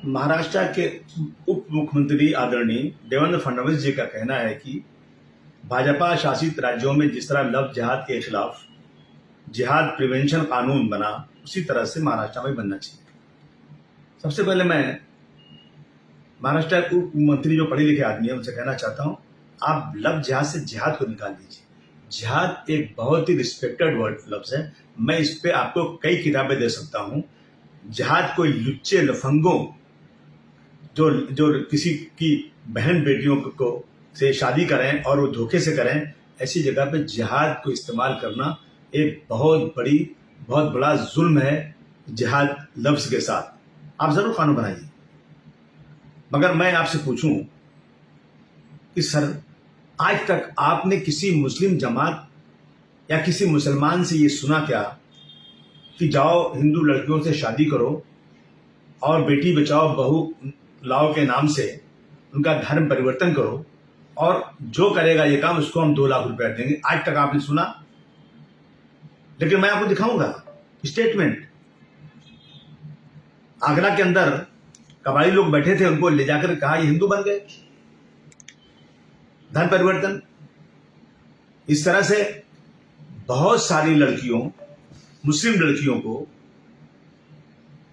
महाराष्ट्र के उप मुख्यमंत्री आदरणीय देवेंद्र फडणवीस जी का कहना है कि भाजपा शासित राज्यों में जिस तरह लव जिहाद के खिलाफ जिहाद प्रिवेंशन कानून बना, उसी तरह से महाराष्ट्र में बनना चाहिए। सबसे पहले मैं महाराष्ट्र के उप मुख्यमंत्री जो पढ़े लिखे आदमी है उनसे कहना चाहता हूं, आप लव जिहाद से जिहाद को निकाल दीजिए। जिहाद एक बहुत ही रिस्पेक्टेड वर्ड लफ्ज है। मैं इस पे आपको कई किताबें दे सकता हूं। जिहाद कोई लुच्चे लफंगों जो किसी की बहन बेटियों को से शादी करें और वो धोखे से करें, ऐसी जगह पे जिहाद को इस्तेमाल करना एक बहुत बड़ा जुल्म है। जिहाद लफ्ज के साथ आप जरूर कानून बनाइए, मगर मैं आपसे पूछूं कि सर, आज तक आपने किसी मुस्लिम जमात या किसी मुसलमान से ये सुना क्या कि जाओ हिंदू लड़कियों से शादी करो और बेटी बचाओ बहू लाओ के नाम से उनका धर्म परिवर्तन करो और जो करेगा ये काम उसको हम 2 लाख रुपए देंगे? आज तक आपने सुना? लेकिन मैं आपको दिखाऊंगा स्टेटमेंट। आगरा के अंदर कबाड़ी लोग बैठे थे, उनको ले जाकर कहा ये हिंदू बन गए, धर्म परिवर्तन। इस तरह से बहुत सारी लड़कियों, मुस्लिम लड़कियों को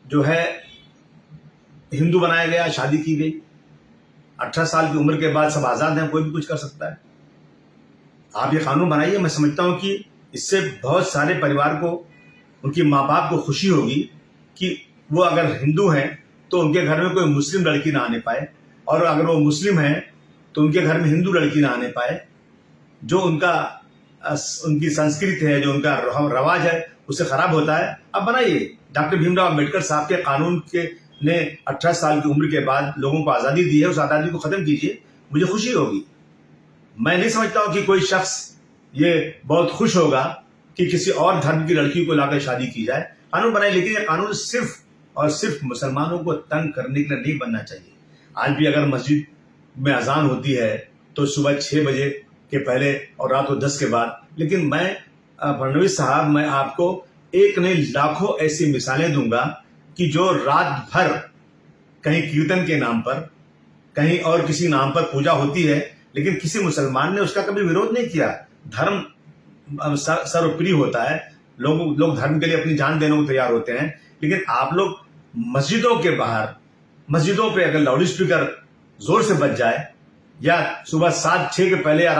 जो है हिंदू बनाया गया, शादी की गई। 18 साल की उम्र के बाद सब आजाद हैं, कोई भी कुछ कर सकता है। आप ये कानून बनाइए। मैं समझता हूं कि इससे बहुत सारे परिवार को, उनकी माँ बाप को खुशी होगी कि वो अगर हिंदू हैं तो उनके घर में कोई मुस्लिम लड़की ना आने पाए, और अगर वो मुस्लिम हैं तो उनके घर में हिंदू लड़की ना आने पाए। जो उनकी संस्कृति है, जो उनका रवाज है, उससे खराब होता है। अब बनाइए। डॉक्टर भीमराव अम्बेडकर साहब के कानून के ने 18 साल की उम्र के बाद लोगों को आजादी दी है, उस आजादी को खत्म कीजिए, मुझे खुशी होगी। मैं नहीं समझता हूं कि कोई शख्स ये बहुत खुश होगा कि किसी और धर्म की लड़की को लाकर शादी की जाए। कानून बनाए, लेकिन ये कानून सिर्फ और सिर्फ मुसलमानों को तंग करने के लिए नहीं बनना चाहिए। आज भी अगर मस्जिद में अजान होती है तो सुबह 6 बजे के पहले और रात को 10 के बाद। लेकिन मैं फडणवीस साहब, मैं आपको एक नहीं लाखों ऐसी मिसालें दूंगा कि जो रात भर कहीं कीर्तन के नाम पर, कहीं और किसी नाम पर पूजा होती है, लेकिन किसी मुसलमान ने उसका कभी विरोध नहीं किया। धर्म सर्वप्रिय होता है, लोग धर्म के लिए अपनी जान देने को तैयार होते हैं। लेकिन आप लोग मस्जिदों के बाहर, मस्जिदों पे अगर लाउड स्पीकर जोर से बज जाए या सुबह 7-6 के पहले या